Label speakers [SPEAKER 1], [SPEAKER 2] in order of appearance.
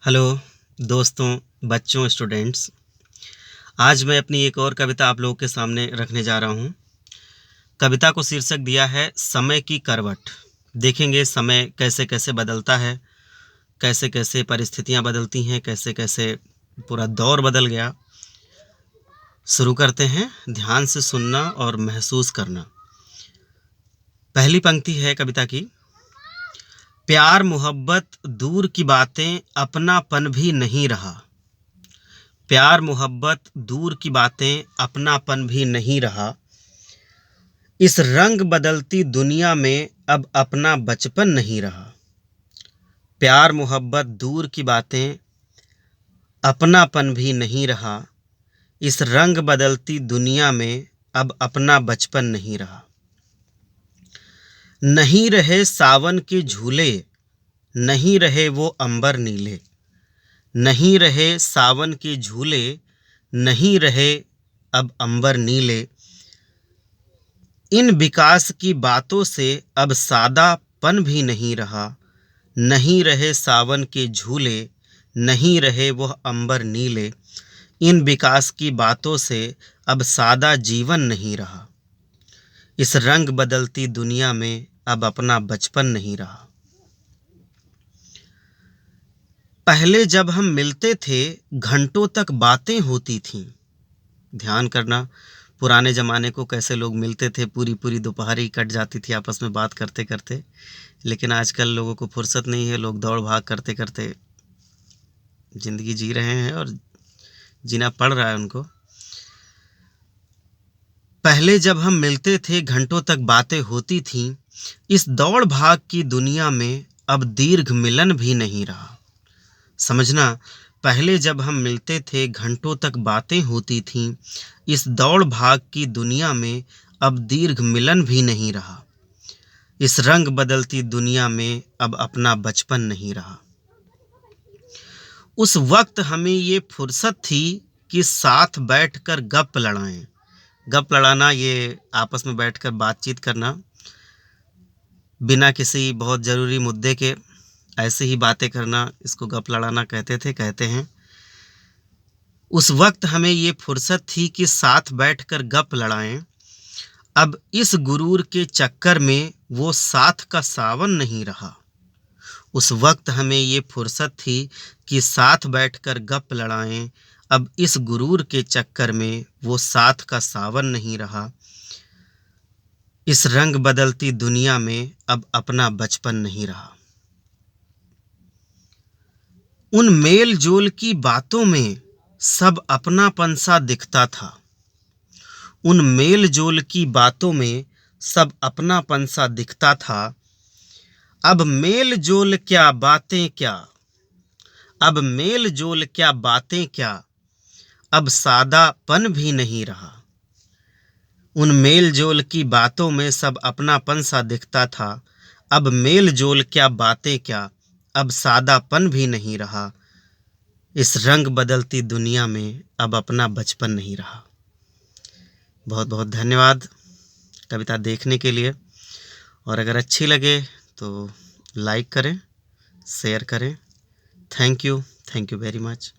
[SPEAKER 1] Hello दोस्तों, बच्चों, students. आज मैं अपनी एक और कविता आप लोगों के सामने रखने जा रहा हूँ। कविता को शीर्षक दिया है समय की करवट। देखेंगे समय कैसे कैसे बदलता है, कैसे कैसे परिस्थितियाँ बदलती हैं, कैसे कैसे पूरा दौर बदल गया। शुरू करते हैं। ध्यान से सुनना और महसूस करना। पहली पंक्ति है कविता की। प्यार मोहब्बत दूर की बातें, अपनापन भी नहीं रहा। प्यार मोहब्बत दूर की बातें, अपनापन भी नहीं रहा। इस रंग बदलती दुनिया में अब अपना बचपन नहीं रहा। प्यार मोहब्बत दूर की बातें, अपनापन भी नहीं रहा। इस रंग बदलती दुनिया में अब अपना बचपन नहीं रहा। नहीं रहे सावन के झूले, नहीं रहे वो अंबर नीले। नहीं रहे सावन के झूले, नहीं रहे अब अंबर नीले। इन विकास की बातों से अब सादापन भी नहीं रहा। नहीं रहे सावन के झूले, नहीं रहे वह अंबर नीले। इन विकास की बातों से अब सादा जीवन नहीं रहा। इस रंग बदलती दुनिया में अब अपना बचपन नहीं रहा। पहले जब हम मिलते थे, घंटों तक बातें होती थीं। ध्यान करना, पुराने ज़माने को कैसे लोग मिलते थे, पूरी पूरी दोपहरी कट जाती थी आपस में बात करते करते। लेकिन आजकल लोगों को फुर्सत नहीं है, लोग दौड़ भाग करते करते ज़िंदगी जी रहे हैं और जीना पड़ रहा है उनको। पहले जब हम मिलते थे, घंटों तक बातें होती थीं। इस दौड़ भाग की दुनिया में अब दीर्घ मिलन भी नहीं रहा। समझना, पहले जब हम मिलते थे, घंटों तक बातें होती थीं। इस दौड़ भाग की दुनिया में अब दीर्घ मिलन भी नहीं रहा। इस रंग बदलती दुनिया में अब अपना बचपन नहीं रहा। उस वक्त हमें ये फुर्सत थी कि साथ बैठकर गप लड़ाएं। गप लड़ाना, ये आपस में बैठकर बातचीत करना, बिना किसी बहुत ज़रूरी मुद्दे के ऐसे ही बातें करना, इसको गप लड़ाना कहते हैं। उस वक्त हमें ये फुर्सत थी कि साथ बैठकर गप लड़ाएं। अब इस गुरूर के चक्कर में वो साथ का सावन नहीं रहा। उस वक्त हमें ये फुर्सत थी कि साथ बैठकर गप लड़ाएं। अब इस गुरूर के चक्कर में वो साथ का सावन नहीं रहा। इस रंग बदलती दुनिया में अब अपना बचपन नहीं रहा। उन मेल जोल की बातों में सब अपनापन सा दिखता था। उन मेल जोल की बातों में सब अपनापन सा दिखता था। अब मेल जोल क्या बातें क्या, अब मेल जोल क्या बातें क्या, अब सादापन भी नहीं रहा। उन मेल जोल की बातों में सब अपनापन सा दिखता था। अब मेल जोल क्या बातें क्या, अब सादापन भी नहीं रहा। इस रंग बदलती दुनिया में अब अपना बचपन नहीं रहा। बहुत बहुत धन्यवाद कविता देखने के लिए। और अगर अच्छी लगे तो लाइक करें, शेयर करें। Thank you very much.